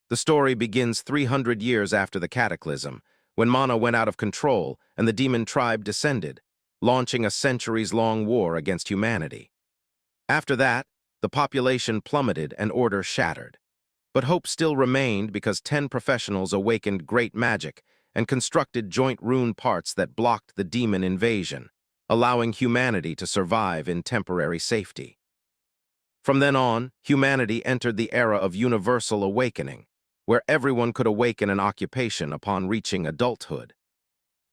The story begins 300 years after the cataclysm, when mana went out of control and the demon tribe descended, launching a centuries-long war against humanity. After that, the population plummeted and order shattered. But hope still remained because 10 professionals awakened great magic and constructed joint rune parts that blocked the demon invasion, allowing humanity to survive in temporary safety. From then on, humanity entered the era of universal awakening, where everyone could awaken an occupation upon reaching adulthood.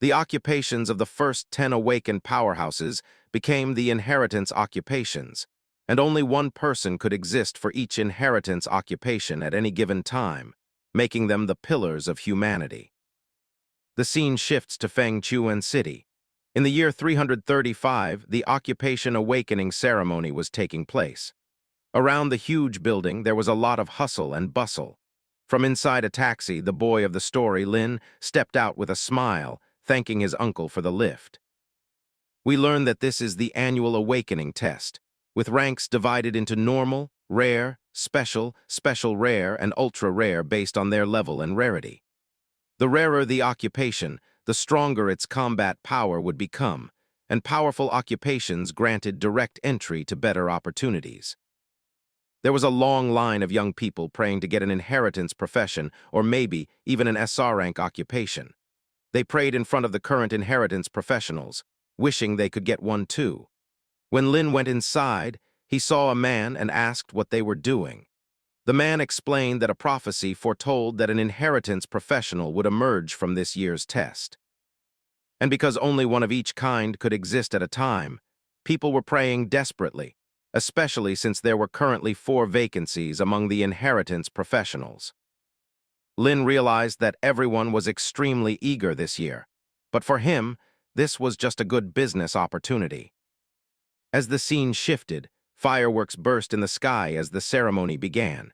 The occupations of the first 10 awakened powerhouses became the inheritance occupations, and only one person could exist for each inheritance occupation at any given time, making them the pillars of humanity. The scene shifts to Fengchuan City. In the year 335, the occupation awakening ceremony was taking place. Around the huge building, there was a lot of hustle and bustle. From inside a taxi, the boy of the story, Lin, stepped out with a smile, thanking his uncle for the lift. We learn that this is the annual awakening test, with ranks divided into normal, rare, special, special rare, and ultra rare based on their level and rarity. The rarer the occupation, the stronger its combat power would become, and powerful occupations granted direct entry to better opportunities. There was a long line of young people praying to get an inheritance profession or maybe even an SR rank occupation. They prayed in front of the current inheritance professionals, wishing they could get one too. When Lin went inside, he saw a man and asked what they were doing. The man explained that a prophecy foretold that an inheritance professional would emerge from this year's test. And because only one of each kind could exist at a time, people were praying desperately, especially since there were currently 4 vacancies among the inheritance professionals. Lin realized that everyone was extremely eager this year, but for him, this was just a good business opportunity. As the scene shifted, fireworks burst in the sky as the ceremony began.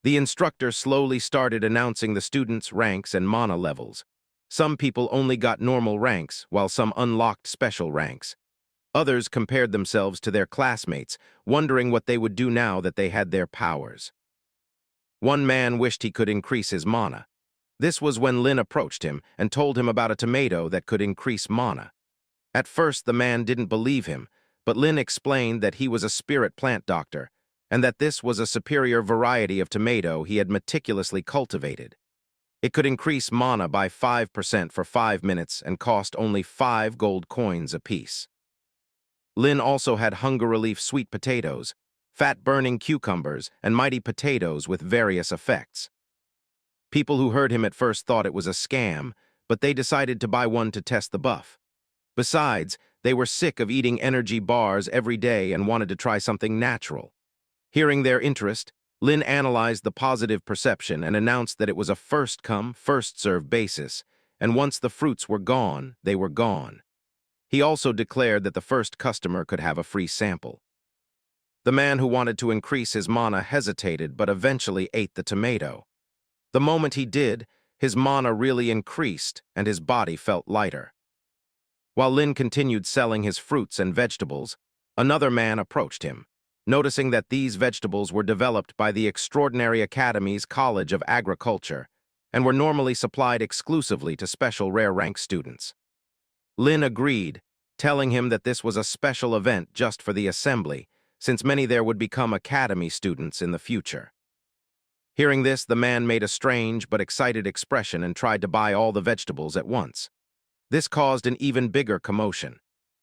The instructor slowly started announcing the students' ranks and mana levels. Some people only got normal ranks, while some unlocked special ranks. Others compared themselves to their classmates, wondering what they would do now that they had their powers. One man wished he could increase his mana. This was when Lin approached him and told him about a tomato that could increase mana. At first, the man didn't believe him, but Lin explained that he was a spirit plant doctor, and that this was a superior variety of tomato he had meticulously cultivated. It could increase mana by 5% for 5 minutes and cost only 5 gold coins apiece. Lin also had hunger relief sweet potatoes, fat-burning cucumbers, and mighty potatoes with various effects. People who heard him at first thought it was a scam, but they decided to buy one to test the buff. Besides, they were sick of eating energy bars every day and wanted to try something natural. Hearing their interest, Lin analyzed the positive perception and announced that it was a first-come, first-served basis, and once the fruits were gone, they were gone. He also declared that the first customer could have a free sample. The man who wanted to increase his mana hesitated but eventually ate the tomato. The moment he did, his mana really increased and his body felt lighter. While Lin continued selling his fruits and vegetables, another man approached him, noticing that these vegetables were developed by the Extraordinary Academy's College of Agriculture and were normally supplied exclusively to special rare rank students. Lin agreed, telling him that this was a special event just for the assembly, since many there would become academy students in the future. Hearing this, the man made a strange but excited expression and tried to buy all the vegetables at once. This caused an even bigger commotion.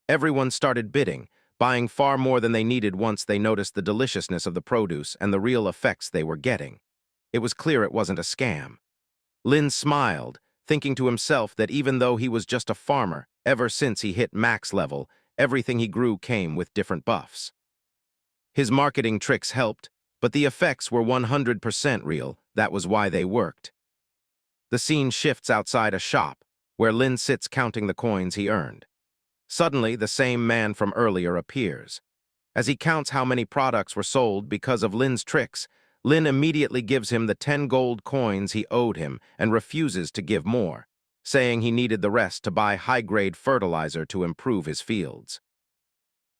Everyone started bidding, buying far more than they needed once they noticed the deliciousness of the produce and the real effects they were getting. It was clear it wasn't a scam. Lin smiled, thinking to himself that even though he was just a farmer, ever since he hit max level, everything he grew came with different buffs. His marketing tricks helped, but the effects were 100% real. That was why they worked. The scene shifts outside a shop, where Lin sits counting the coins he earned. Suddenly, the same man from earlier appears. As he counts how many products were sold because of Lin's tricks, Lin immediately gives him the 10 gold coins he owed him and refuses to give more, saying he needed the rest to buy high-grade fertilizer to improve his fields.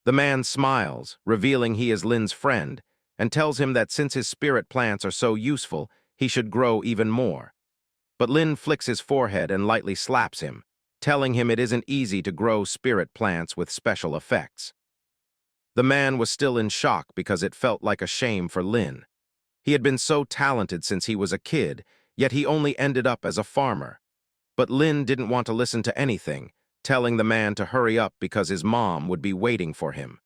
The man smiles, revealing he is Lin's friend, and tells him that since his spirit plants are so useful, he should grow even more. But Lin flicks his forehead and lightly slaps him, telling him it isn't easy to grow spirit plants with special effects. The man was still in shock because it felt like a shame for Lin. He had been so talented since he was a kid, yet he only ended up as a farmer. But Lin didn't want to listen to anything, telling the man to hurry up because his mom would be waiting for him.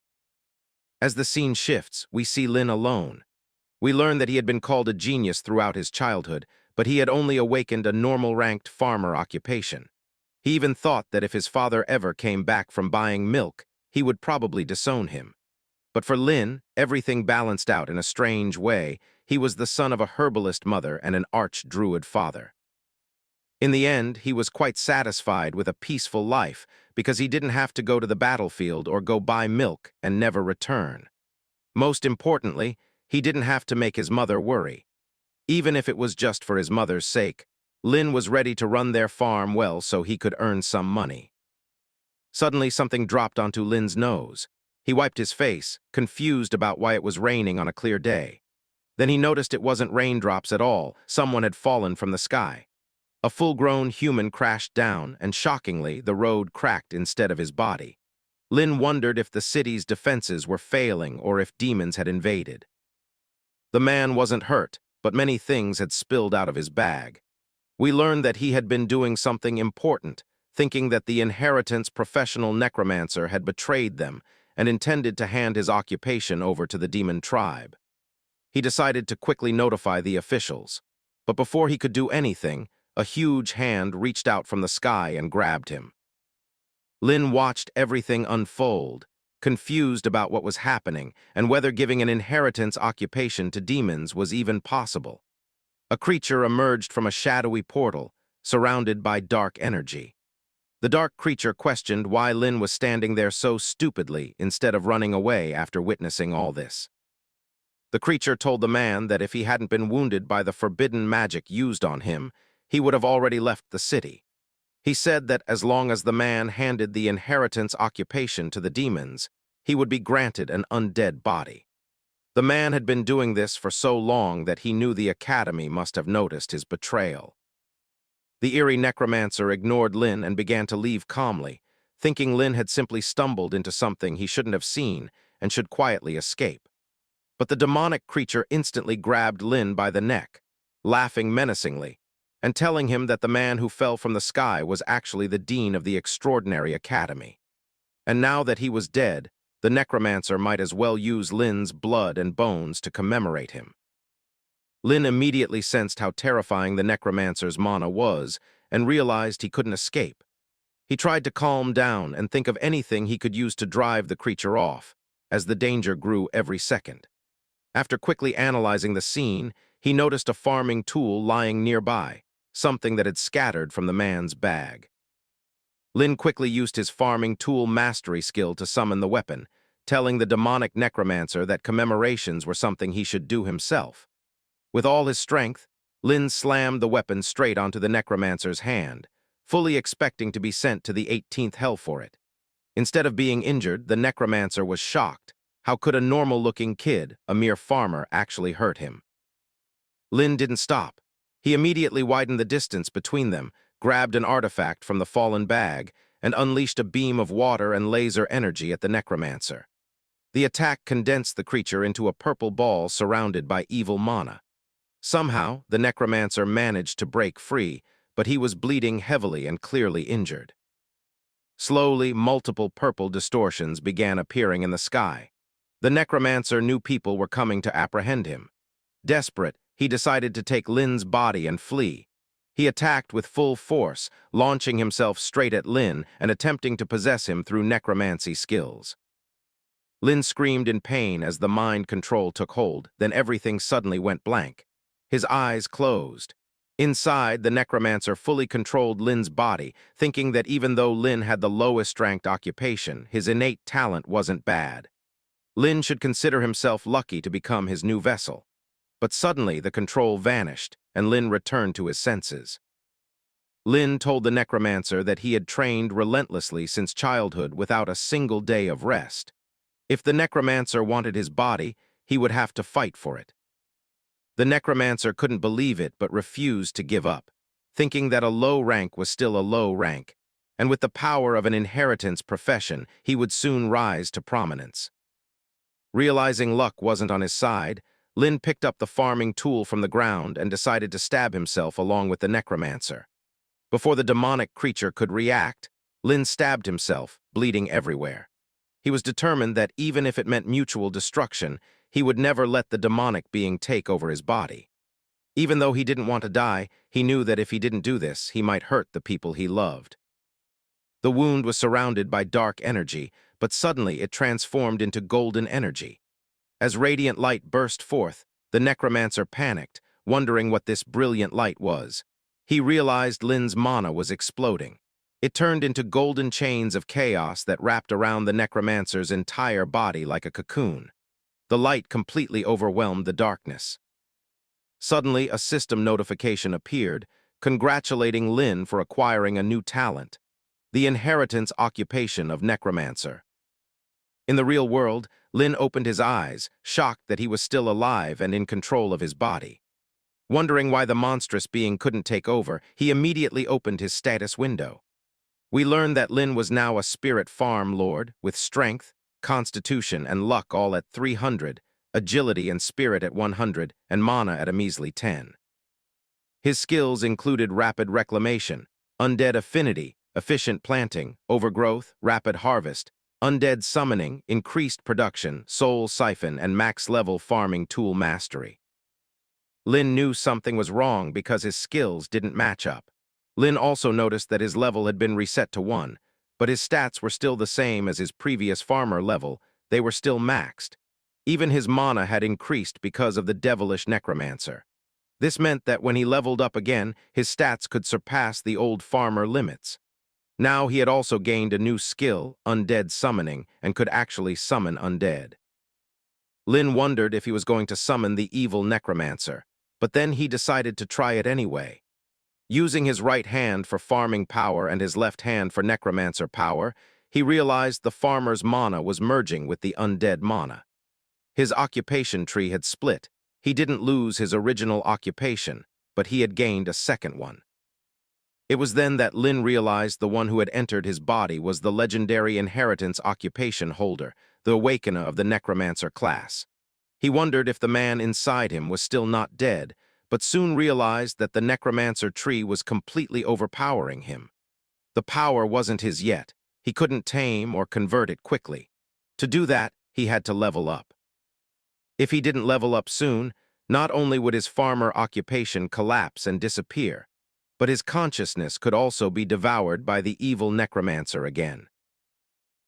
As the scene shifts, we see Lin alone. We learn that he had been called a genius throughout his childhood, but he had only awakened a normal-ranked farmer occupation. He even thought that if his father ever came back from buying milk, he would probably disown him. But for Lin, everything balanced out in a strange way. He was the son of a herbalist mother and an arch-druid father. In the end, he was quite satisfied with a peaceful life because he didn't have to go to the battlefield or go buy milk and never return. Most importantly, he didn't have to make his mother worry. Even if it was just for his mother's sake, Lin was ready to run their farm well so he could earn some money. Suddenly, something dropped onto Lin's nose. He wiped his face, confused about why it was raining on a clear day. Then he noticed it wasn't raindrops at all. Someone had fallen from the sky. A full-grown human crashed down, and shockingly, the road cracked instead of his body. Lin wondered if the city's defenses were failing or if demons had invaded. The man wasn't hurt, but many things had spilled out of his bag. We learned that he had been doing something important, thinking that the inheritance professional necromancer had betrayed them and intended to hand his occupation over to the demon tribe. He decided to quickly notify the officials, but before he could do anything, a huge hand reached out from the sky and grabbed him. Lin watched everything unfold, confused about what was happening and whether giving an inheritance occupation to demons was even possible. A creature emerged from a shadowy portal, surrounded by dark energy. The dark creature questioned why Lin was standing there so stupidly instead of running away after witnessing all this. The creature told the man that if he hadn't been wounded by the forbidden magic used on him, he would have already left the city. He said that as long as the man handed the inheritance occupation to the demons, he would be granted an undead body. The man had been doing this for so long that he knew the academy must have noticed his betrayal. The eerie necromancer ignored Lin and began to leave calmly, thinking Lin had simply stumbled into something he shouldn't have seen and should quietly escape. But the demonic creature instantly grabbed Lin by the neck, laughing menacingly, and telling him that the man who fell from the sky was actually the dean of the extraordinary academy. And now that he was dead, the necromancer might as well use Lin's blood and bones to commemorate him. Lin immediately sensed how terrifying the necromancer's mana was and realized he couldn't escape. He tried to calm down and think of anything he could use to drive the creature off, as the danger grew every second. After quickly analyzing the scene, he noticed a farming tool lying nearby, something that had scattered from the man's bag. Lin quickly used his farming tool mastery skill to summon the weapon, telling the demonic necromancer that commemorations were something he should do himself. With all his strength, Lin slammed the weapon straight onto the necromancer's hand, fully expecting to be sent to the 18th hell for it. Instead of being injured, the necromancer was shocked. How could a normal-looking kid, a mere farmer, actually hurt him? Lin didn't stop. He immediately widened the distance between them, grabbed an artifact from the fallen bag, and unleashed a beam of water and laser energy at the necromancer. The attack condensed the creature into a purple ball surrounded by evil mana. Somehow, the necromancer managed to break free, but he was bleeding heavily and clearly injured. Slowly, multiple purple distortions began appearing in the sky. The necromancer knew people were coming to apprehend him. Desperate, he decided to take Lin's body and flee. He attacked with full force, launching himself straight at Lin and attempting to possess him through necromancy skills. Lin screamed in pain as the mind control took hold, then everything suddenly went blank. His eyes closed. Inside, the necromancer fully controlled Lin's body, thinking that even though Lin had the lowest-ranked occupation, his innate talent wasn't bad. Lin should consider himself lucky to become his new vessel. But suddenly, the control vanished, and Lin returned to his senses. Lin told the necromancer that he had trained relentlessly since childhood without a single day of rest. If the necromancer wanted his body, he would have to fight for it. The necromancer couldn't believe it but refused to give up, thinking that a low rank was still a low rank, and with the power of an inheritance profession, he would soon rise to prominence. Realizing luck wasn't on his side, Lin picked up the farming tool from the ground and decided to stab himself along with the necromancer. Before the demonic creature could react, Lin stabbed himself, bleeding everywhere. He was determined that even if it meant mutual destruction, he would never let the demonic being take over his body. Even though he didn't want to die, he knew that if he didn't do this, he might hurt the people he loved. The wound was surrounded by dark energy, but suddenly it transformed into golden energy. As radiant light burst forth, the necromancer panicked, wondering what this brilliant light was. He realized Lin's mana was exploding. It turned into golden chains of chaos that wrapped around the necromancer's entire body like a cocoon. The light completely overwhelmed the darkness. Suddenly, a system notification appeared, congratulating Lin for acquiring a new talent, the inheritance occupation of necromancer. In the real world, Lin opened his eyes, shocked that he was still alive and in control of his body. Wondering why the monstrous being couldn't take over, he immediately opened his status window. We learned that Lin was now a spirit farm lord, with strength, constitution, and luck all at 300, agility and spirit at 100, and mana at a measly 10. His skills included rapid reclamation, undead affinity, efficient planting, overgrowth, rapid harvest, undead summoning, increased production, soul siphon, and max-level farming tool mastery. Lin knew something was wrong because his skills didn't match up. Lin also noticed that his level had been reset to 1, but his stats were still the same as his previous farmer level. They were still maxed. Even his mana had increased because of the devilish necromancer. This meant that when he leveled up again, his stats could surpass the old farmer limits. Now he had also gained a new skill, undead summoning, and could actually summon undead. Lin wondered if he was going to summon the evil necromancer, but then he decided to try it anyway. Using his right hand for farming power and his left hand for necromancer power, he realized the farmer's mana was merging with the undead mana. His occupation tree had split. He didn't lose his original occupation, but he had gained a second one. It was then that Lin realized the one who had entered his body was the legendary inheritance occupation holder, the awakener of the necromancer class. He wondered if the man inside him was still not dead, but soon realized that the necromancer tree was completely overpowering him. The power wasn't his yet. He couldn't tame or convert it quickly. To do that, he had to level up. If he didn't level up soon, not only would his farmer occupation collapse and disappear, but his consciousness could also be devoured by the evil necromancer again.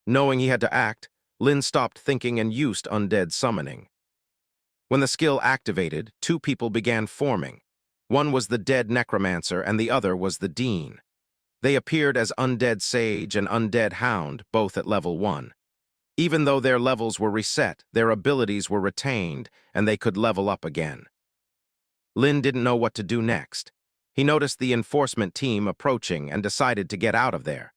Knowing he had to act, Lin stopped thinking and used undead summoning. When the skill activated, two people began forming. One was the dead necromancer and the other was the dean. They appeared as undead sage and undead hound, both at level 1. Even though their levels were reset, their abilities were retained, and they could level up again. Lin didn't know what to do next. He noticed the enforcement team approaching and decided to get out of there.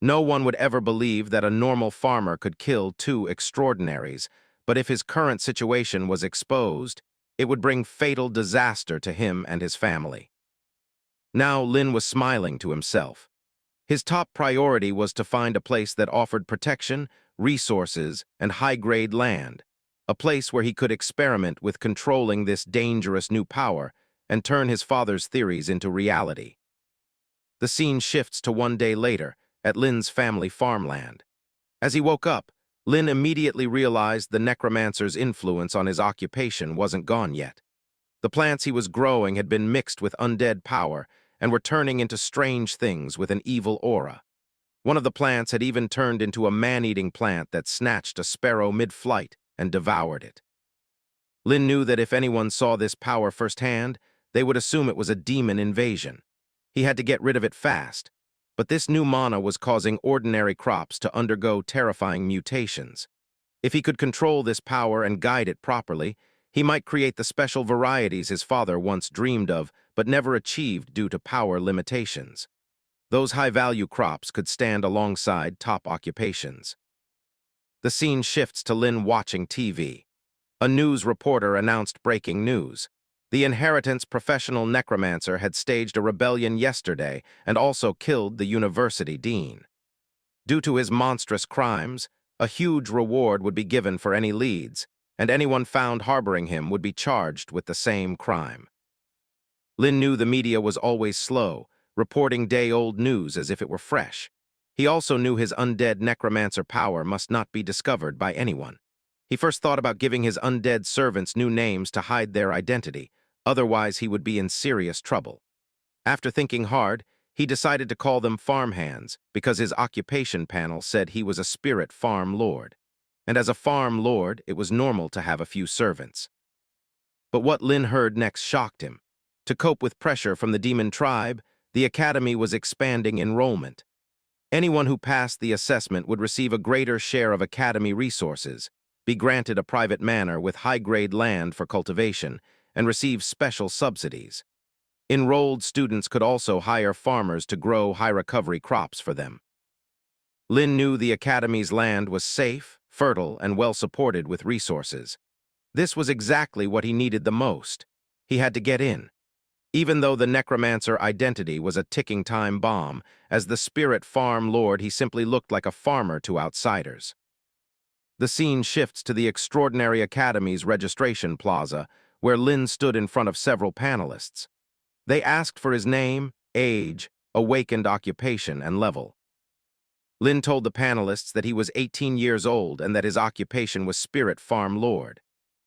No one would ever believe that a normal farmer could kill two extraordinaries, but if his current situation was exposed, it would bring fatal disaster to him and his family. Now Lin was smiling to himself. His top priority was to find a place that offered protection, resources, and high-grade land, a place where he could experiment with controlling this dangerous new power and turn his father's theories into reality. The scene shifts to one day later, at Lin's family farmland. As he woke up, Lin immediately realized the necromancer's influence on his occupation wasn't gone yet. The plants he was growing had been mixed with undead power and were turning into strange things with an evil aura. One of the plants had even turned into a man-eating plant that snatched a sparrow mid-flight and devoured it. Lin knew that if anyone saw this power firsthand, they would assume it was a demon invasion. He had to get rid of it fast, but this new mana was causing ordinary crops to undergo terrifying mutations. If he could control this power and guide it properly, he might create the special varieties his father once dreamed of but never achieved due to power limitations. Those high-value crops could stand alongside top occupations. The scene shifts to Lin watching TV. A news reporter announced breaking news. The Inheritance professional necromancer had staged a rebellion yesterday and also killed the university dean. Due to his monstrous crimes, a huge reward would be given for any leads, and anyone found harboring him would be charged with the same crime. Lin knew the media was always slow, reporting day-old news as if it were fresh. He also knew his undead necromancer power must not be discovered by anyone. He first thought about giving his undead servants new names to hide their identity, otherwise he would be in serious trouble. After thinking hard, he decided to call them farmhands because his occupation panel said he was a spirit farm lord. And as a farm lord, it was normal to have a few servants. But what Lin heard next shocked him. To cope with pressure from the demon tribe, the academy was expanding enrollment. Anyone who passed the assessment would receive a greater share of academy resources, be granted a private manor with high-grade land for cultivation, and receive special subsidies. Enrolled students could also hire farmers to grow high-recovery crops for them. Lin knew the academy's land was safe, fertile, and well-supported with resources. This was exactly what he needed the most. He had to get in. Even though the necromancer identity was a ticking time bomb, as the spirit farm lord he simply looked like a farmer to outsiders. The scene shifts to the extraordinary academy's registration plaza, where Lin stood in front of several panelists. They asked for his name, age, awakened occupation, and level. Lin told the panelists that he was 18 years old and that his occupation was spirit farm lord.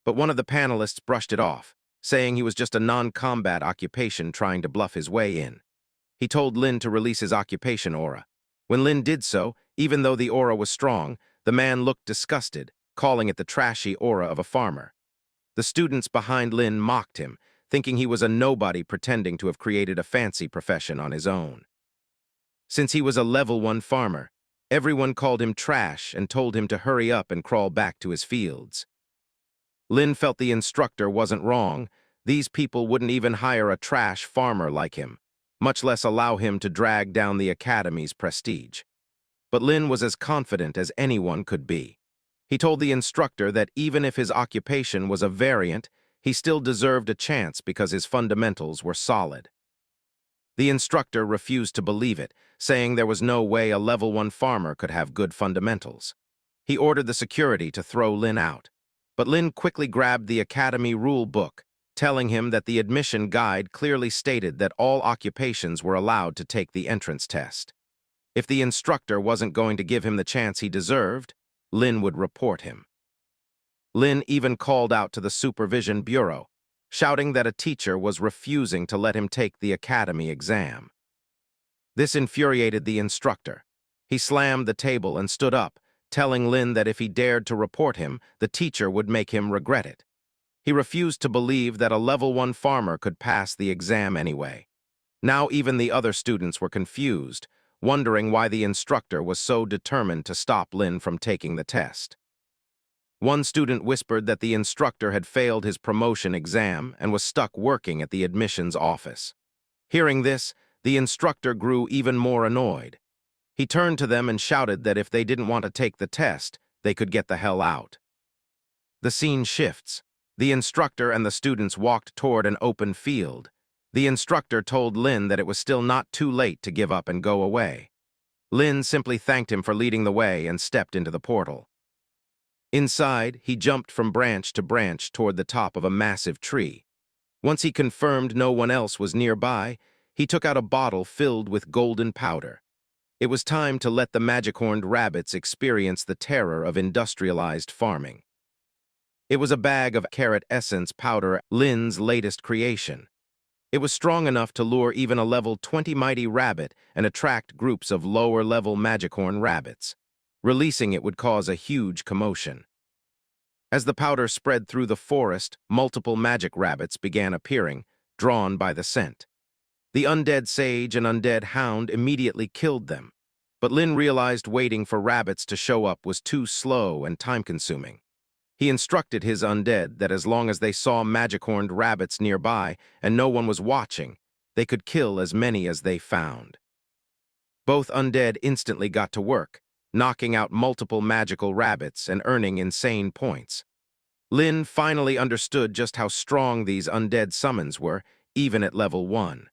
But one of the panelists brushed it off, saying he was just a non-combat occupation trying to bluff his way in. He told Lin to release his occupation aura. When Lin did so, even though the aura was strong, the man looked disgusted, calling it the trashy aura of a farmer. The students behind Lin mocked him, thinking he was a nobody pretending to have created a fancy profession on his own. Since he was a level 1 farmer, everyone called him trash and told him to hurry up and crawl back to his fields. Lin felt the instructor wasn't wrong. These people wouldn't even hire a trash farmer like him, much less allow him to drag down the academy's prestige. But Lin was as confident as anyone could be. He told the instructor that even if his occupation was a variant, he still deserved a chance because his fundamentals were solid. The instructor refused to believe it, saying there was no way a level 1 farmer could have good fundamentals. He ordered the security to throw Lin out. But Lin quickly grabbed the academy rule book, telling him that the admission guide clearly stated that all occupations were allowed to take the entrance test. If the instructor wasn't going to give him the chance he deserved, Lin would report him. Lin even called out to the supervision bureau, shouting that a teacher was refusing to let him take the academy exam. This infuriated the instructor. He slammed the table and stood up, telling Lin that if he dared to report him, the teacher would make him regret it. He refused to believe that a level 1 farmer could pass the exam anyway. Now even the other students were confused, wondering why the instructor was so determined to stop Lin from taking the test. One student whispered that the instructor had failed his promotion exam and was stuck working at the admissions office. Hearing this, the instructor grew even more annoyed. He turned to them and shouted that if they didn't want to take the test, they could get the hell out. The scene shifts. The instructor and the students walked toward an open field. The instructor told Lin that it was still not too late to give up and go away. Lin simply thanked him for leading the way and stepped into the portal. Inside, he jumped from branch to branch toward the top of a massive tree. Once he confirmed no one else was nearby, he took out a bottle filled with golden powder. It was time to let the magic-horned rabbits experience the terror of industrialized farming. It was a bag of carrot essence powder, Lin's latest creation. It was strong enough to lure even a level 20 mighty rabbit and attract groups of lower-level magic-horn rabbits. Releasing it would cause a huge commotion. As the powder spread through the forest, multiple magic rabbits began appearing, drawn by the scent. The undead sage and undead hound immediately killed them, but Lin realized waiting for rabbits to show up was too slow and time-consuming. He instructed his undead that as long as they saw magic-horned rabbits nearby and no one was watching, they could kill as many as they found. Both undead instantly got to work, knocking out multiple magical rabbits and earning insane points. Lin finally understood just how strong these undead summons were, even at level 1.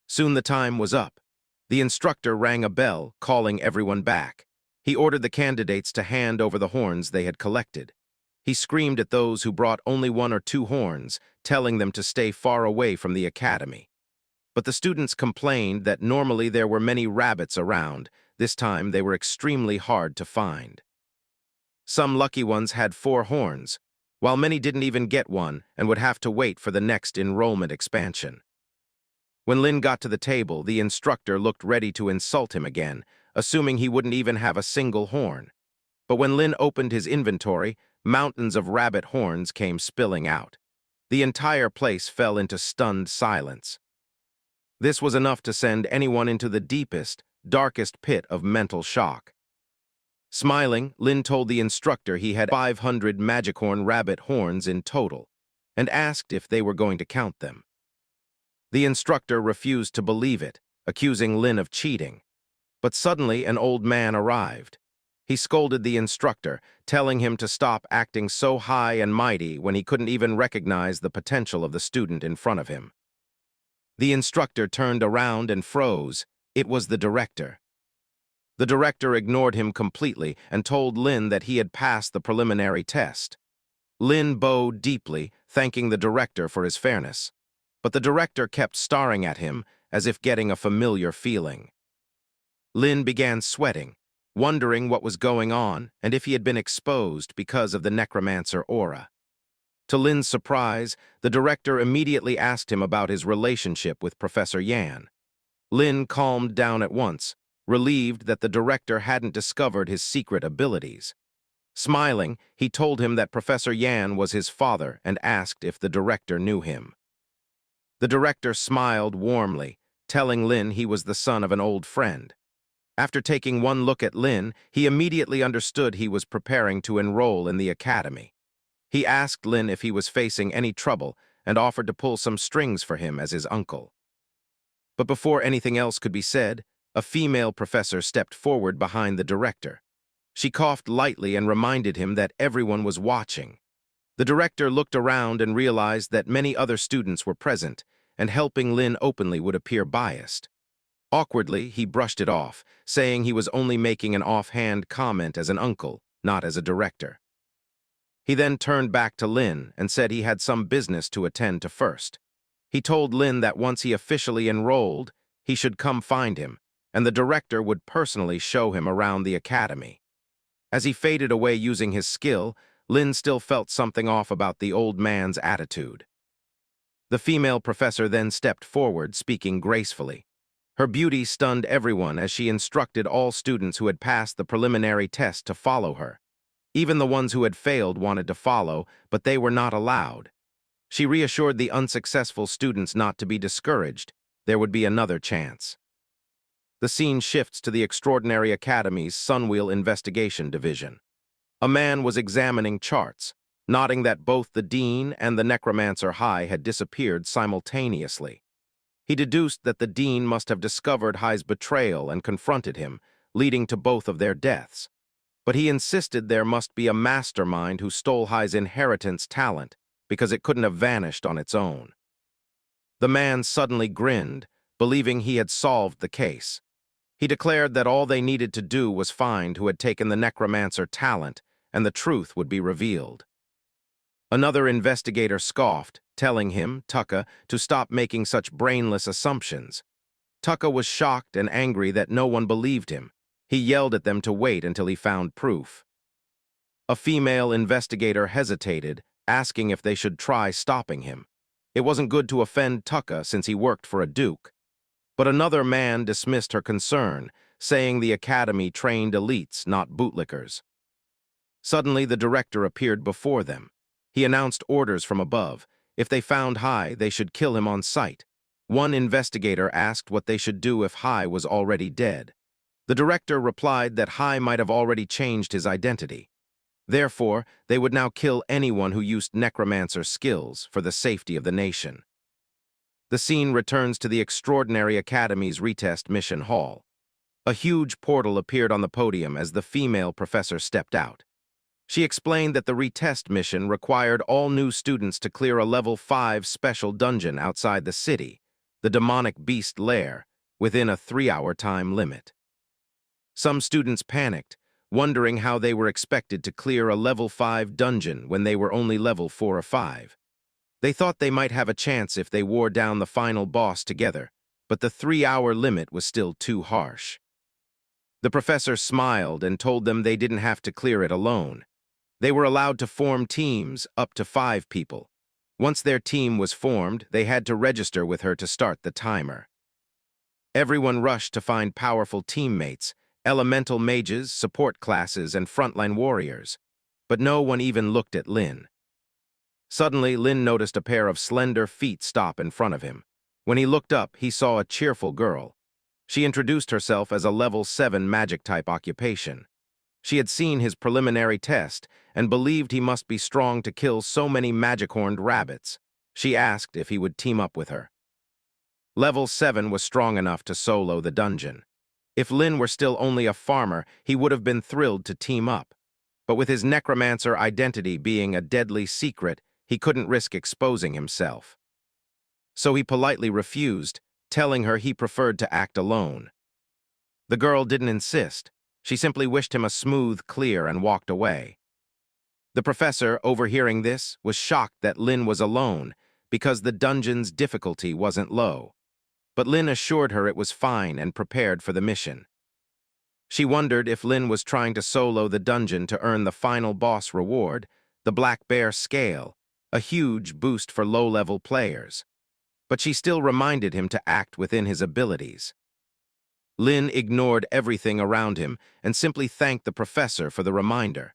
Soon the time was up. The instructor rang a bell, calling everyone back. He ordered the candidates to hand over the horns they had collected. He screamed at those who brought only 1 or 2 horns, telling them to stay far away from the academy. But the students complained that normally there were many rabbits around. This time they were extremely hard to find. Some lucky ones had 4 horns, while many didn't even get one and would have to wait for the next enrollment expansion. When Lin got to the table, the instructor looked ready to insult him again, assuming he wouldn't even have a single horn. But when Lin opened his inventory, mountains of rabbit horns came spilling out. The entire place fell into stunned silence. This was enough to send anyone into the deepest, darkest pit of mental shock. Smiling, Lin told the instructor he had 500 magicorn rabbit horns in total, and asked if they were going to count them. The instructor refused to believe it, accusing Lin of cheating. But suddenly an old man arrived. He scolded the instructor, telling him to stop acting so high and mighty when he couldn't even recognize the potential of the student in front of him. The instructor turned around and froze. It was the director. The director ignored him completely and told Lin that he had passed the preliminary test. Lin bowed deeply, thanking the director for his fairness. But the director kept staring at him, as if getting a familiar feeling. Lin began sweating, wondering what was going on and if he had been exposed because of the Necromancer aura. To Lin's surprise, the director immediately asked him about his relationship with Professor Yan. Lin calmed down at once, relieved that the director hadn't discovered his secret abilities. Smiling, he told him that Professor Yan was his father and asked if the director knew him. The director smiled warmly, telling Lin he was the son of an old friend. After taking one look at Lin, he immediately understood he was preparing to enroll in the academy. He asked Lin if he was facing any trouble and offered to pull some strings for him as his uncle. But before anything else could be said, a female professor stepped forward behind the director. She coughed lightly and reminded him that everyone was watching. The director looked around and realized that many other students were present, and helping Lin openly would appear biased. Awkwardly, he brushed it off, saying he was only making an offhand comment as an uncle, not as a director. He then turned back to Lin and said he had some business to attend to first. He told Lin that once he officially enrolled, he should come find him, and the director would personally show him around the academy. As he faded away using his skill, Lin still felt something off about the old man's attitude. The female professor then stepped forward, speaking gracefully. Her beauty stunned everyone as she instructed all students who had passed the preliminary test to follow her. Even the ones who had failed wanted to follow, but they were not allowed. She reassured the unsuccessful students not to be discouraged. There would be another chance. The scene shifts to the Extraordinary Academy's Sunwheel Investigation Division. A man was examining charts, noting that both the Dean and the Necromancer High had disappeared simultaneously. He deduced that the Dean must have discovered High's betrayal and confronted him, leading to both of their deaths. But he insisted there must be a mastermind who stole High's inheritance talent, because it couldn't have vanished on its own. The man suddenly grinned, believing he had solved the case. He declared that all they needed to do was find who had taken the Necromancer talent, and the truth would be revealed. Another investigator scoffed, telling him, Tucka, to stop making such brainless assumptions. Tucka was shocked and angry that no one believed him. He yelled at them to wait until he found proof. A female investigator hesitated, asking if they should try stopping him. It wasn't good to offend Tucka since he worked for a duke. But another man dismissed her concern, saying the academy trained elites, not bootlickers. Suddenly, the director appeared before them. He announced orders from above. If they found High, they should kill him on sight. One investigator asked what they should do if High was already dead. The director replied that High might have already changed his identity. Therefore, they would now kill anyone who used necromancer skills for the safety of the nation. The scene returns to the Extraordinary Academy's retest mission hall. A huge portal appeared on the podium as the female professor stepped out. She explained that the retest mission required all new students to clear a level 5 special dungeon outside the city, the demonic beast lair, within a 3-hour time limit. Some students panicked, wondering how they were expected to clear a level 5 dungeon when they were only level 4 or 5. They thought they might have a chance if they wore down the final boss together, but the 3-hour limit was still too harsh. The professor smiled and told them they didn't have to clear it alone. They were allowed to form teams up to 5 people. Once their team was formed, they had to register with her to start the timer. Everyone rushed to find powerful teammates, elemental mages, support classes, and frontline warriors. But no one even looked at Lin. Suddenly, Lin noticed a pair of slender feet stop in front of him. When he looked up, he saw a cheerful girl. She introduced herself as a level 7 magic-type occupation. She had seen his preliminary test and believed he must be strong to kill so many magic-horned rabbits. She asked if he would team up with her. Level 7 was strong enough to solo the dungeon. If Lin were still only a farmer, he would have been thrilled to team up. But with his Necromancer identity being a deadly secret, he couldn't risk exposing himself. So he politely refused, telling her he preferred to act alone. The girl didn't insist. She simply wished him a smooth clear and walked away. The professor, overhearing this, was shocked that Lin was alone because the dungeon's difficulty wasn't low. But Lin assured her it was fine and prepared for the mission. She wondered if Lin was trying to solo the dungeon to earn the final boss reward, the Black Bear Scale, a huge boost for low-level players. But she still reminded him to act within his abilities. Lin ignored everything around him and simply thanked the professor for the reminder.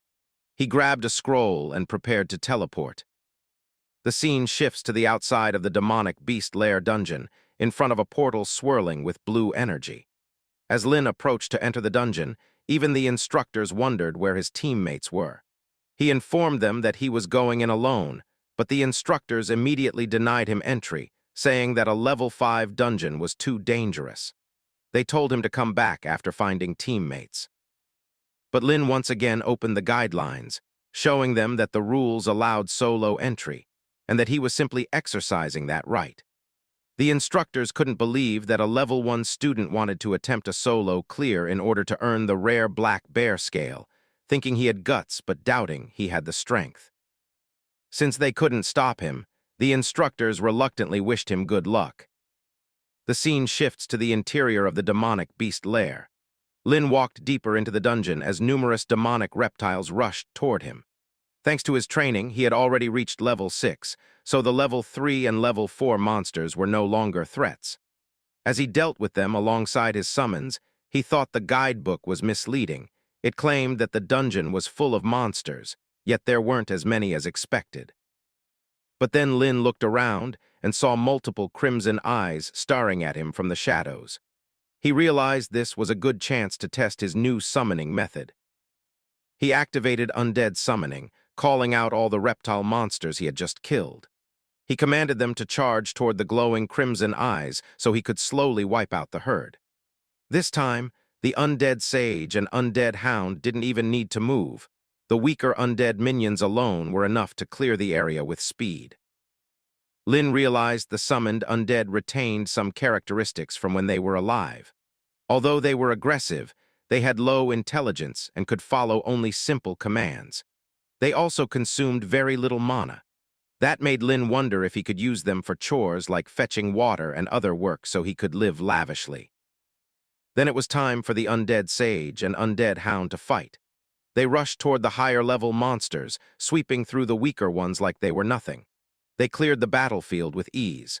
He grabbed a scroll and prepared to teleport. The scene shifts to the outside of the demonic beast lair dungeon, in front of a portal swirling with blue energy. As Lin approached to enter the dungeon, even the instructors wondered where his teammates were. He informed them that he was going in alone, but the instructors immediately denied him entry, saying that a level 5 dungeon was too dangerous. They told him to come back after finding teammates. But Lin once again opened the guidelines, showing them that the rules allowed solo entry, and that he was simply exercising that right. The instructors couldn't believe that a level 1 student wanted to attempt a solo clear in order to earn the rare Black Bear Scale, thinking he had guts but doubting he had the strength. Since they couldn't stop him, the instructors reluctantly wished him good luck. The scene shifts to the interior of the demonic beast lair. Lin walked deeper into the dungeon as numerous demonic reptiles rushed toward him. Thanks to his training, he had already reached level 6, so the level 3 and level 4 monsters were no longer threats. As he dealt with them alongside his summons, he thought the guidebook was misleading. It claimed that the dungeon was full of monsters, yet there weren't as many as expected. But then Lin looked around and saw multiple crimson eyes staring at him from the shadows. He realized this was a good chance to test his new summoning method. He activated Undead summoning, calling out all the reptile monsters he had just killed. He commanded them to charge toward the glowing crimson eyes so he could slowly wipe out the herd. This time, the Undead Sage and Undead Hound didn't even need to move. The weaker undead minions alone were enough to clear the area with speed. Lin realized the summoned undead retained some characteristics from when they were alive. Although they were aggressive, they had low intelligence and could follow only simple commands. They also consumed very little mana. That made Lin wonder if he could use them for chores like fetching water and other work so he could live lavishly. Then it was time for the Undead Sage and Undead Hound to fight. They rushed toward the higher-level monsters, sweeping through the weaker ones like they were nothing. They cleared the battlefield with ease.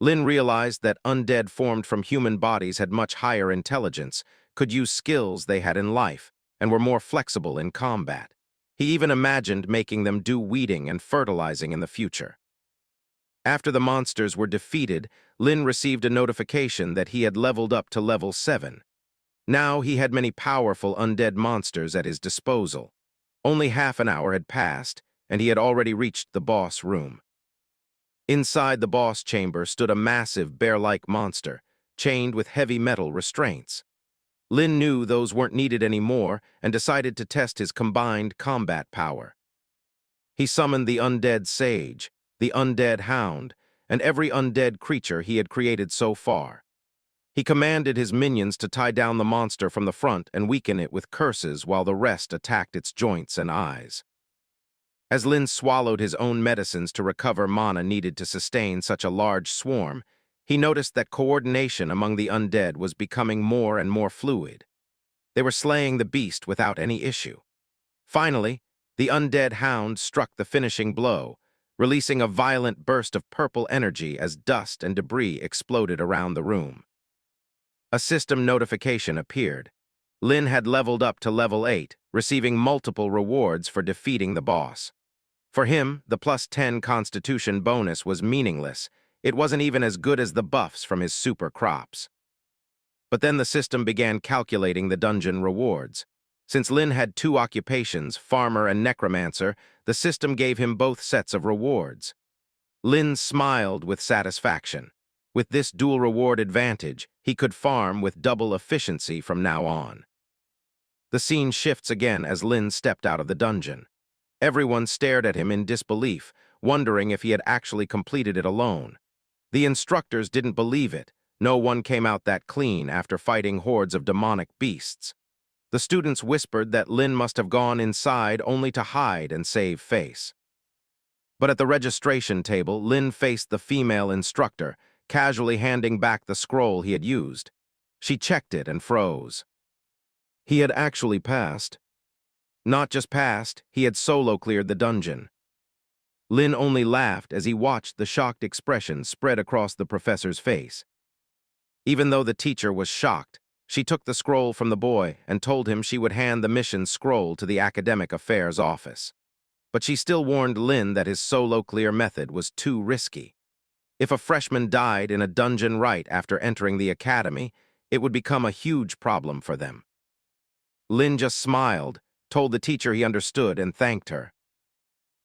Lin realized that undead formed from human bodies had much higher intelligence, could use skills they had in life, and were more flexible in combat. He even imagined making them do weeding and fertilizing in the future. After the monsters were defeated, Lin received a notification that he had leveled up to level 7. Now he had many powerful undead monsters at his disposal. Only half an hour had passed, and he had already reached the boss room. Inside the boss chamber stood a massive bear-like monster, chained with heavy metal restraints. Lin knew those weren't needed anymore and decided to test his combined combat power. He summoned the undead sage, the undead hound, and every undead creature he had created so far. He commanded his minions to tie down the monster from the front and weaken it with curses while the rest attacked its joints and eyes. As Lin swallowed his own medicines to recover mana needed to sustain such a large swarm, he noticed that coordination among the undead was becoming more and more fluid. They were slaying the beast without any issue. Finally, the undead hound struck the finishing blow, releasing a violent burst of purple energy as dust and debris exploded around the room. A system notification appeared. Lin had leveled up to level 8, receiving multiple rewards for defeating the boss. For him, the +10 constitution bonus was meaningless. It wasn't even as good as the buffs from his super crops. But then the system began calculating the dungeon rewards. Since Lin had 2 occupations, farmer and necromancer, the system gave him both sets of rewards. Lin smiled with satisfaction. With this dual reward advantage, he could farm with double efficiency from now on. The scene shifts again as Lin stepped out of the dungeon. Everyone stared at him in disbelief, wondering if he had actually completed it alone. The instructors didn't believe it. No one came out that clean after fighting hordes of demonic beasts. The students whispered that Lin must have gone inside only to hide and save face. But at the registration table, Lin faced the female instructor, casually handing back the scroll he had used. She checked it and froze. He had actually passed. Not just passed, he had solo cleared the dungeon. Lin only laughed as he watched the shocked expression spread across the professor's face. Even though the teacher was shocked, she took the scroll from the boy and told him she would hand the mission scroll to the academic affairs office. But she still warned Lin that his solo clear method was too risky. If a freshman died in a dungeon right after entering the academy, it would become a huge problem for them. Lin just smiled, told the teacher he understood, and thanked her.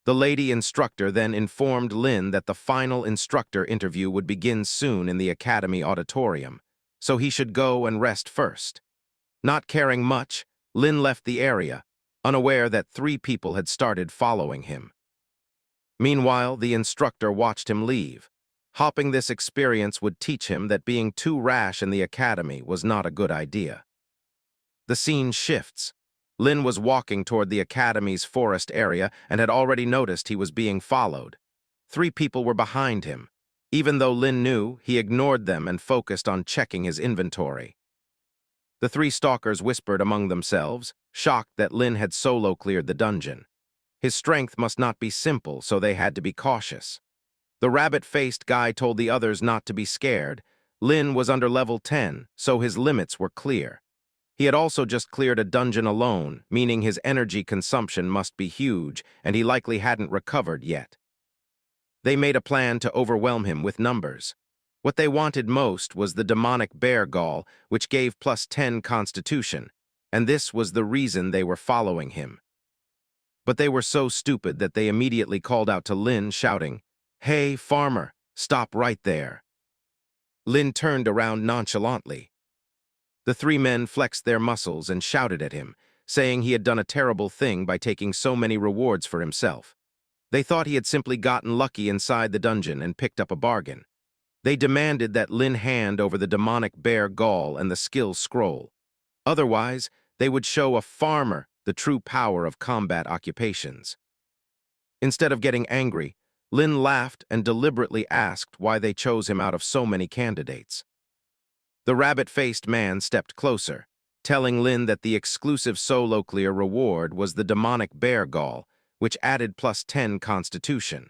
The lady instructor then informed Lin that the final instructor interview would begin soon in the academy auditorium, so he should go and rest first. Not caring much, Lin left the area, unaware that 3 people had started following him. Meanwhile, the instructor watched him leave. Hopping this experience would teach him that being too rash in the academy was not a good idea. The scene shifts. Lin was walking toward the academy's forest area and had already noticed he was being followed. 3 people were behind him. Even though Lin knew, he ignored them and focused on checking his inventory. The 3 stalkers whispered among themselves, shocked that Lin had solo cleared the dungeon. His strength must not be simple, so they had to be cautious. The rabbit-faced guy told the others not to be scared. Lin was under level 10, so his limits were clear. He had also just cleared a dungeon alone, meaning his energy consumption must be huge, and he likely hadn't recovered yet. They made a plan to overwhelm him with numbers. What they wanted most was the demonic bear gall, which gave +10 constitution, and this was the reason they were following him. But they were so stupid that they immediately called out to Lin, shouting, "Hey, farmer, stop right there." Lin turned around nonchalantly. The 3 men flexed their muscles and shouted at him, saying he had done a terrible thing by taking so many rewards for himself. They thought he had simply gotten lucky inside the dungeon and picked up a bargain. They demanded that Lin hand over the demonic bear gall and the skill scroll. Otherwise, they would show a farmer the true power of combat occupations. Instead of getting angry, Lin laughed and deliberately asked why they chose him out of so many candidates. The rabbit-faced man stepped closer, telling Lin that the exclusive solo clear reward was the demonic bear gall, which added +10 constitution.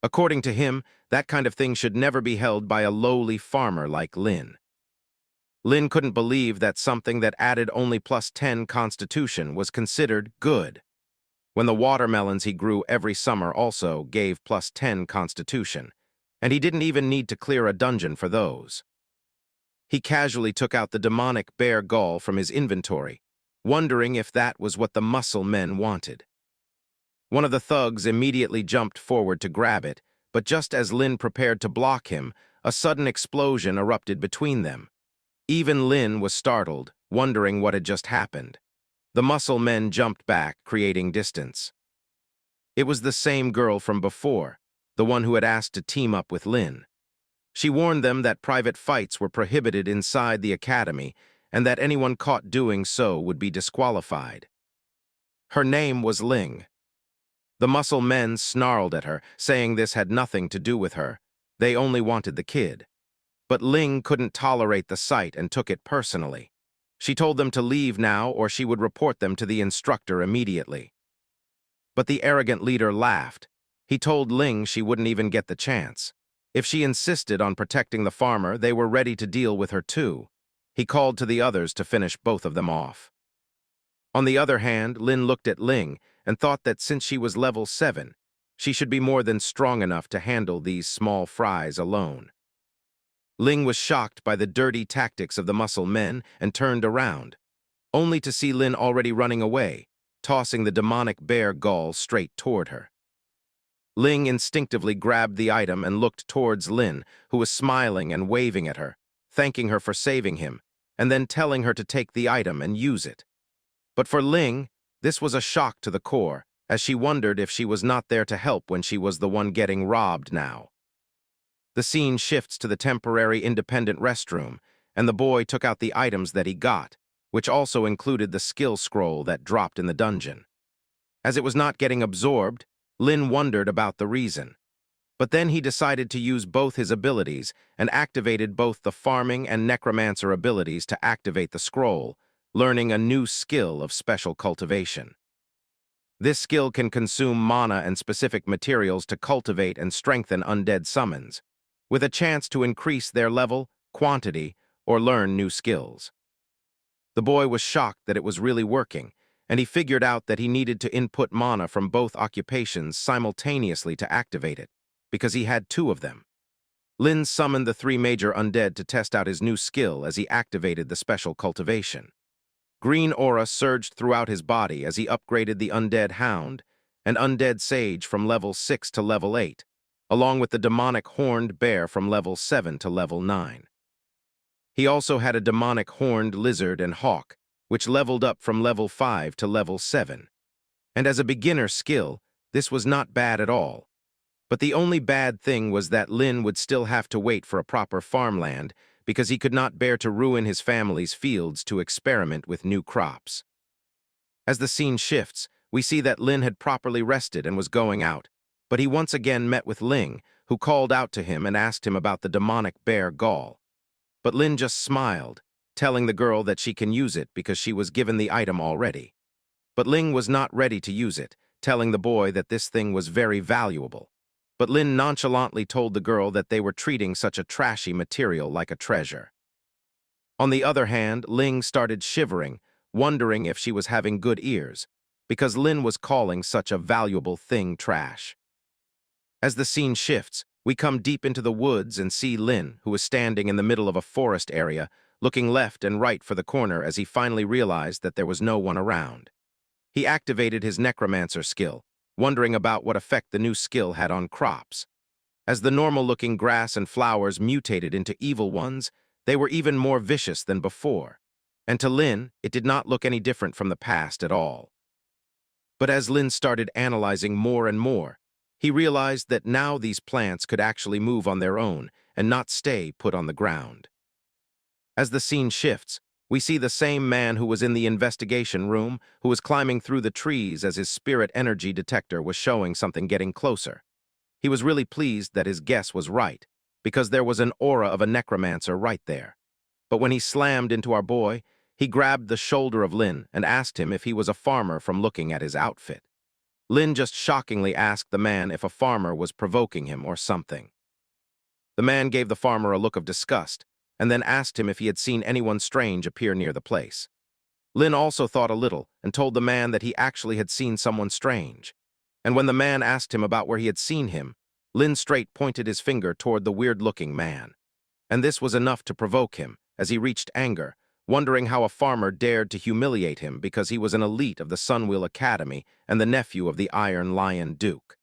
According to him, that kind of thing should never be held by a lowly farmer like Lin. Lin couldn't believe that something that added only +10 constitution was considered good, when the watermelons he grew every summer also gave +10 constitution, and he didn't even need to clear a dungeon for those. He casually took out the demonic bear gall from his inventory, wondering if that was what the muscle men wanted. One of the thugs immediately jumped forward to grab it, but just as Lin prepared to block him, a sudden explosion erupted between them. Even Lin was startled, wondering what had just happened. The muscle men jumped back, creating distance. It was the same girl from before, the one who had asked to team up with Lin. She warned them that private fights were prohibited inside the academy and that anyone caught doing so would be disqualified. Her name was Ling. The muscle men snarled at her, saying this had nothing to do with her. They only wanted the kid. But Ling couldn't tolerate the sight and took it personally. She told them to leave now or she would report them to the instructor immediately. But the arrogant leader laughed. He told Ling she wouldn't even get the chance. If she insisted on protecting the farmer, they were ready to deal with her too. He called to the others to finish both of them off. On the other hand, Lin looked at Ling and thought that since she was level 7, she should be more than strong enough to handle these small fries alone. Ling was shocked by the dirty tactics of the muscle men and turned around, only to see Lin already running away, tossing the demonic bear gall straight toward her. Ling instinctively grabbed the item and looked towards Lin, who was smiling and waving at her, thanking her for saving him, and then telling her to take the item and use it. But for Ling, this was a shock to the core, as she wondered if she was not there to help when she was the one getting robbed now. The scene shifts to the temporary independent restroom, and the boy took out the items that he got, which also included the skill scroll that dropped in the dungeon. As it was not getting absorbed, Lin wondered about the reason. But then he decided to use both his abilities and activated both the farming and necromancer abilities to activate the scroll, learning a new skill of special cultivation. This skill can consume mana and specific materials to cultivate and strengthen undead summons, with a chance to increase their level, quantity, or learn new skills. The boy was shocked that it was really working, and he figured out that he needed to input mana from both occupations simultaneously to activate it, because he had 2 of them. Lin summoned the 3 major undead to test out his new skill as he activated the special cultivation. Green aura surged throughout his body as he upgraded the undead hound and undead sage from level 6 to level 8, along with the demonic horned bear from level 7 to level 9. He also had a demonic horned lizard and hawk, which leveled up from level 5 to level 7. And as a beginner skill, this was not bad at all. But the only bad thing was that Lin would still have to wait for a proper farmland because he could not bear to ruin his family's fields to experiment with new crops. As the scene shifts, we see that Lin had properly rested and was going out, but he once again met with Ling, who called out to him and asked him about the demonic bear gall. But Lin just smiled, telling the girl that she can use it because she was given the item already. But Ling was not ready to use it, telling the boy that this thing was very valuable. But Lin nonchalantly told the girl that they were treating such a trashy material like a treasure. On the other hand, Ling started shivering, wondering if she was having good ears, because Lin was calling such a valuable thing trash. As the scene shifts, we come deep into the woods and see Lin, who is standing in the middle of a forest area, looking left and right for the corner as he finally realized that there was no one around. He activated his Necromancer skill, wondering about what effect the new skill had on crops. As the normal-looking grass and flowers mutated into evil ones, they were even more vicious than before. And to Lin, it did not look any different from the past at all. But as Lin started analyzing more and more, he realized that now these plants could actually move on their own and not stay put on the ground. As the scene shifts, we see the same man who was in the investigation room, who was climbing through the trees as his spirit energy detector was showing something getting closer. He was really pleased that his guess was right, because there was an aura of a necromancer right there. But when he slammed into our boy, he grabbed the shoulder of Lin and asked him if he was a farmer from looking at his outfit. Lin just shockingly asked the man if a farmer was provoking him or something. The man gave the farmer a look of disgust, and then asked him if he had seen anyone strange appear near the place. Lin also thought a little and told the man that he actually had seen someone strange. And when the man asked him about where he had seen him, Lin straight pointed his finger toward the weird-looking man. And this was enough to provoke him, as he reached anger, wondering how a farmer dared to humiliate him because he was an elite of the Sunwheel Academy and the nephew of the Iron Lion Duke.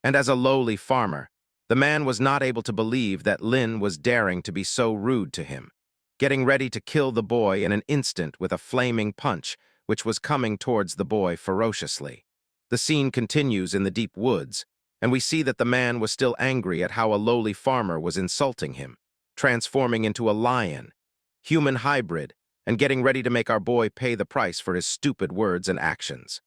And as a lowly farmer, the man was not able to believe that Lin was daring to be so rude to him. getting ready to kill the boy in an instant with a flaming punch, which was coming towards the boy ferociously. The scene continues in the deep woods, and we see that the man was still angry at how a lowly farmer was insulting him, transforming into a lion, human hybrid, and getting ready to make our boy pay the price for his stupid words and actions.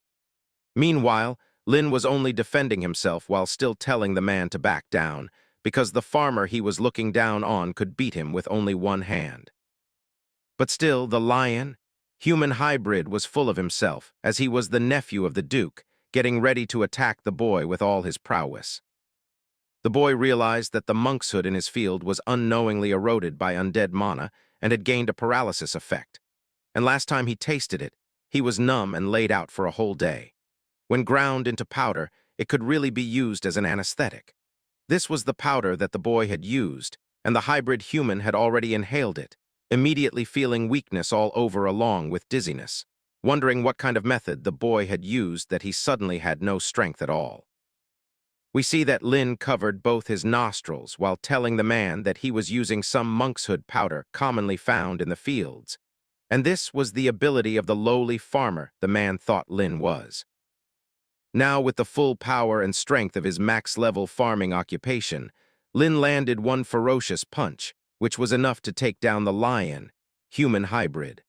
Meanwhile, Lin was only defending himself while still telling the man to back down, because the farmer he was looking down on could beat him with only one hand. But still, the lion, human hybrid, was full of himself, as he was the nephew of the Duke, getting ready to attack the boy with all his prowess. The boy realized that the monkshood in his field was unknowingly eroded by undead mana and had gained a paralysis effect. And last time he tasted it, he was numb and laid out for a whole day. When ground into powder, it could really be used as an anesthetic. This was the powder that the boy had used, and the hybrid human had already inhaled it, immediately feeling weakness all over along with dizziness, wondering what kind of method the boy had used that he suddenly had no strength at all. We see that Lin covered both his nostrils while telling the man that he was using some monkshood powder commonly found in the fields, and this was the ability of the lowly farmer the man thought Lin was. Now, with the full power and strength of his max-level farming occupation, Lin landed one ferocious punch, which was enough to take down the lion, human hybrid.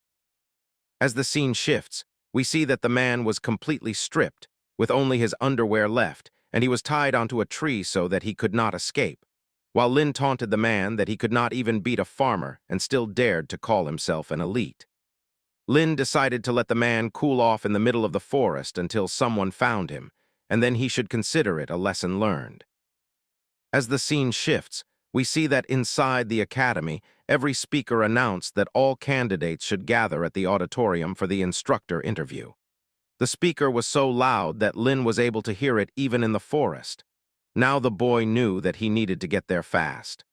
As the scene shifts, we see that the man was completely stripped, with only his underwear left, and he was tied onto a tree so that he could not escape, while Lin taunted the man that he could not even beat a farmer and still dared to call himself an elite. Lin decided to let the man cool off in the middle of the forest until someone found him, and then he should consider it a lesson learned. As the scene shifts, we see that inside the academy, every speaker announced that all candidates should gather at the auditorium for the instructor interview. The speaker was so loud that Lin was able to hear it even in the forest. Now the boy knew that he needed to get there fast.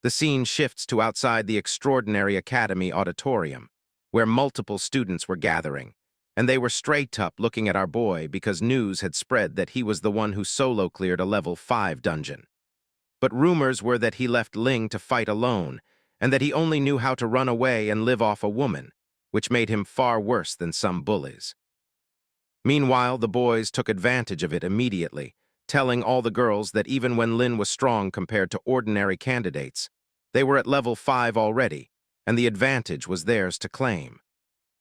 The scene shifts to outside the extraordinary academy auditorium, where multiple students were gathering, and they were straight up looking at our boy because news had spread that he was the one who solo cleared a level 5 dungeon. But rumors were that he left Ling to fight alone, and that he only knew how to run away and live off a woman, which made him far worse than some bullies. Meanwhile, the boys took advantage of it immediately, telling all the girls that even when Lin was strong compared to ordinary candidates, they were at level 5 already, and the advantage was theirs to claim.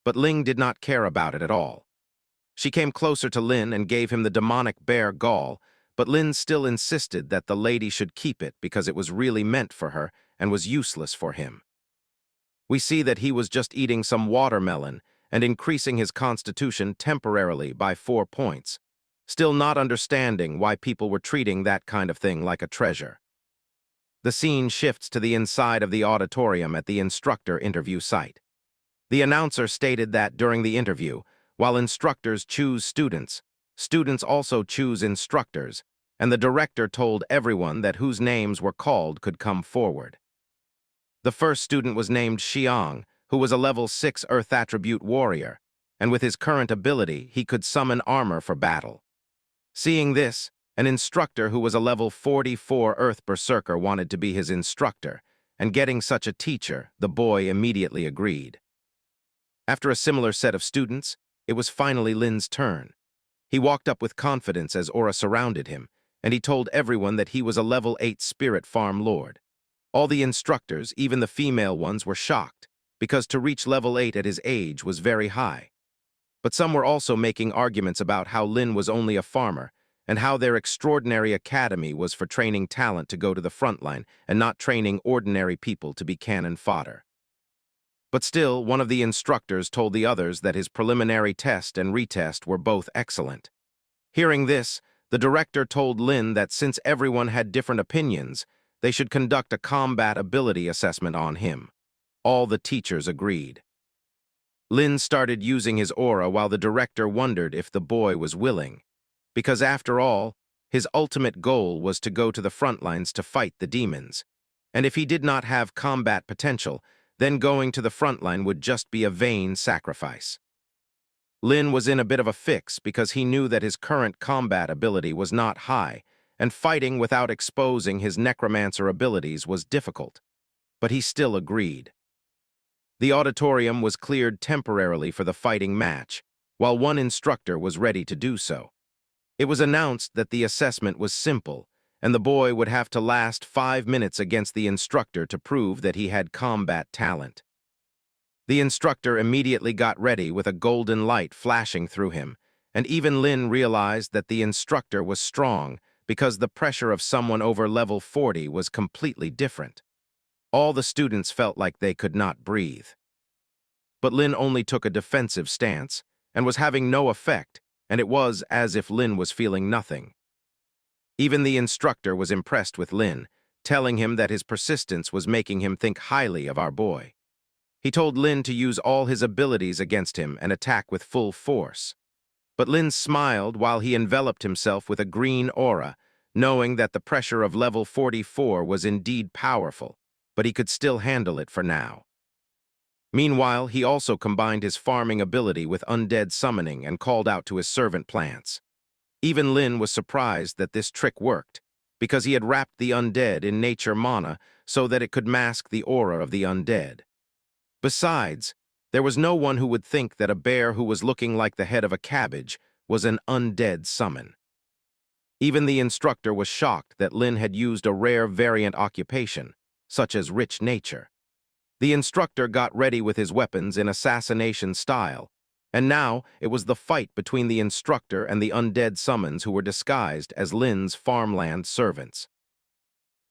But Ling did not care about it at all. She came closer to Lin and gave him the demonic bear gall, but Lin still insisted that the lady should keep it because it was really meant for her and was useless for him. We see that he was just eating some watermelon and increasing his constitution temporarily by 4 points, still not understanding why people were treating that kind of thing like a treasure. The scene shifts to the inside of the auditorium at the instructor interview site. The announcer stated that during the interview, while instructors choose students, students also choose instructors, and the director told everyone that whose names were called could come forward. The first student was named Xiang, who was a level 6 Earth Attribute warrior, and with his current ability, he could summon armor for battle. Seeing this, an instructor who was a level 44 Earth Berserker wanted to be his instructor, and getting such a teacher, the boy immediately agreed. After a similar set of students, it was finally Lin's turn. He walked up with confidence as aura surrounded him, and he told everyone that he was a level 8 spirit farm lord. All the instructors, even the female ones, were shocked, because to reach level 8 at his age was very high. But some were also making arguments about how Lin was only a farmer, and how their extraordinary academy was for training talent to go to the front line and not training ordinary people to be cannon fodder. But still, one of the instructors told the others that his preliminary test and retest were both excellent. Hearing this, the director told Lin that since everyone had different opinions, they should conduct a combat ability assessment on him. All the teachers agreed. Lin started using his aura while the director wondered if the boy was willing, because after all, his ultimate goal was to go to the front lines to fight the demons, and if he did not have combat potential, then going to the front line would just be a vain sacrifice. Lin was in a bit of a fix because he knew that his current combat ability was not high, and fighting without exposing his necromancer abilities was difficult, but he still agreed. The auditorium was cleared temporarily for the fighting match, while one instructor was ready to do so. It was announced that the assessment was simple, and the boy would have to last 5 minutes against the instructor to prove that he had combat talent. The instructor immediately got ready with a golden light flashing through him, and even Lin realized that the instructor was strong because the pressure of someone over level 40 was completely different. All the students felt like they could not breathe. But Lin only took a defensive stance and was having no effect, and it was as if Lin was feeling nothing. Even the instructor was impressed with Lin, telling him that his persistence was making him think highly of our boy. He told Lin to use all his abilities against him and attack with full force. But Lin smiled while he enveloped himself with a green aura, knowing that the pressure of level 44 was indeed powerful, but he could still handle it for now. Meanwhile, he also combined his farming ability with undead summoning and called out to his servant plants. Even Lin was surprised that this trick worked, because he had wrapped the undead in nature mana so that it could mask the aura of the undead. Besides, there was no one who would think that a bear who was looking like the head of a cabbage was an undead summon. Even the instructor was shocked that Lin had used a rare variant occupation, such as rich nature. The instructor got ready with his weapons in assassination style, and now it was the fight between the instructor and the undead summons who were disguised as Lin's farmland servants.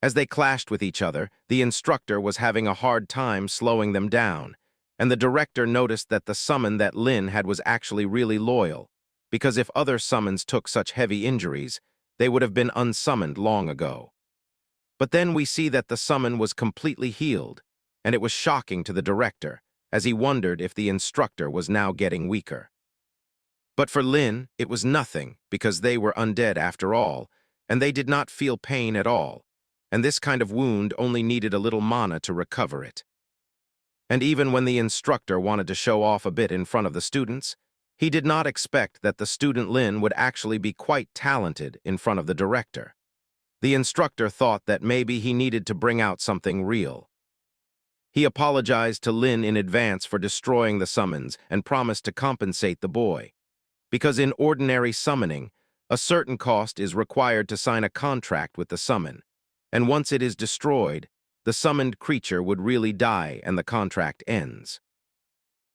As they clashed with each other, the instructor was having a hard time slowing them down, and the director noticed that the summon that Lin had was actually really loyal, because if other summons took such heavy injuries, they would have been unsummoned long ago. But then we see that the summon was completely healed, and it was shocking to the director, as he wondered if the instructor was now getting weaker. But for Lin, it was nothing, because they were undead after all, and they did not feel pain at all, and this kind of wound only needed a little mana to recover it. And even when the instructor wanted to show off a bit in front of the students, he did not expect that the student Lin would actually be quite talented in front of the director. The instructor thought that maybe he needed to bring out something real. He apologized to Lin in advance for destroying the summons and promised to compensate the boy. Because in ordinary summoning, a certain cost is required to sign a contract with the summon, and once it is destroyed, the summoned creature would really die and the contract ends.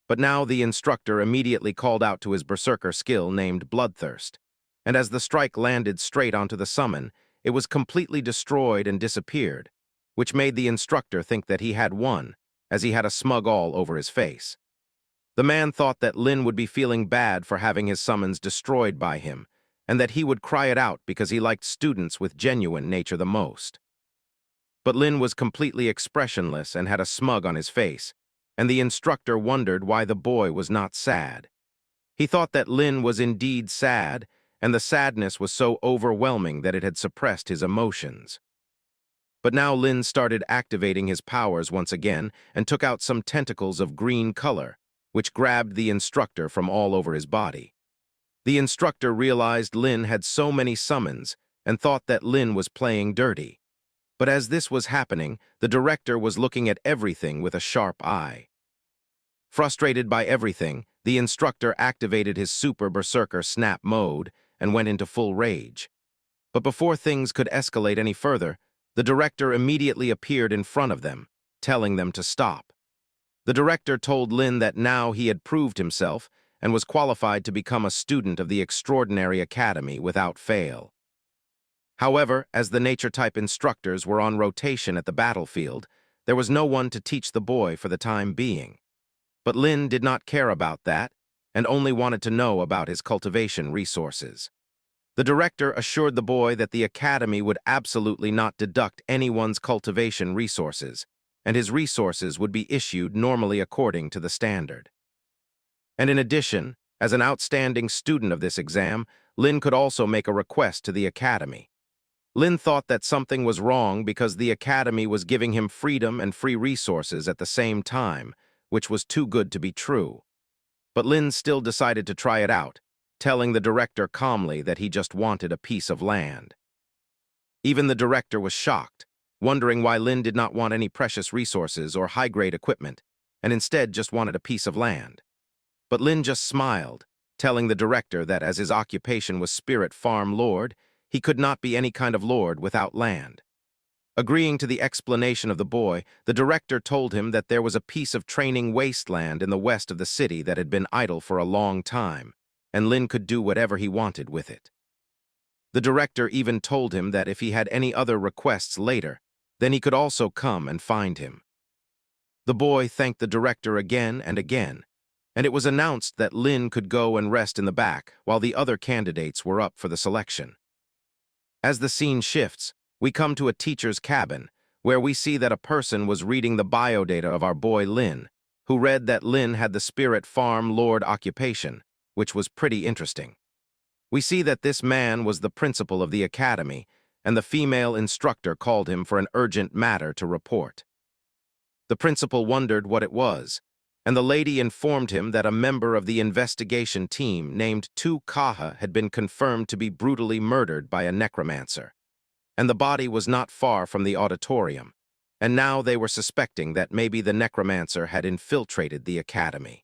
But now the instructor immediately called out to his berserker skill named Bloodthirst, and as the strike landed straight onto the summon, it was completely destroyed and disappeared, which made the instructor think that he had won, as he had a smug all over his face. The man thought that Lin would be feeling bad for having his summons destroyed by him, and that he would cry it out because he liked students with genuine nature the most. But Lin was completely expressionless and had a smug on his face, and the instructor wondered why the boy was not sad. He thought that Lin was indeed sad, and the sadness was so overwhelming that it had suppressed his emotions. But now Lin started activating his powers once again and took out some tentacles of green color, which grabbed the instructor from all over his body. The instructor realized Lin had so many summons and thought that Lin was playing dirty. But as this was happening, the director was looking at everything with a sharp eye. Frustrated by everything, the instructor activated his super berserker snap mode and went into full rage. But before things could escalate any further, the director immediately appeared in front of them, telling them to stop. The director told Lin that now he had proved himself and was qualified to become a student of the Extraordinary Academy without fail. However, as the nature-type instructors were on rotation at the battlefield, there was no one to teach the boy for the time being. But Lin did not care about that, and only wanted to know about his cultivation resources. The director assured the boy that the academy would absolutely not deduct anyone's cultivation resources, and his resources would be issued normally according to the standard. And in addition, as an outstanding student of this exam, Lin could also make a request to the academy. Lin thought that something was wrong because the academy was giving him freedom and free resources at the same time, which was too good to be true. But Lin still decided to try it out, telling the director calmly that he just wanted a piece of land. Even the director was shocked, wondering why Lin did not want any precious resources or high-grade equipment, and instead just wanted a piece of land. But Lin just smiled, telling the director that as his occupation was spirit farm lord, he could not be any kind of lord without land. Agreeing to the explanation of the boy, the director told him that there was a piece of training wasteland in the west of the city that had been idle for a long time, and Lin could do whatever he wanted with it. The director even told him that if he had any other requests later, then he could also come and find him. The boy thanked the director again and again, and it was announced that Lin could go and rest in the back while the other candidates were up for the selection. As the scene shifts, we come to a teacher's cabin, where we see that a person was reading the biodata of our boy Lin, who read that Lin had the spirit farm lord occupation, which was pretty interesting. We see that this man was the principal of the academy, and the female instructor called him for an urgent matter to report. The principal wondered what it was, and the lady informed him that a member of the investigation team named Tu Kaha had been confirmed to be brutally murdered by a necromancer, and the body was not far from the auditorium, and now they were suspecting that maybe the necromancer had infiltrated the academy.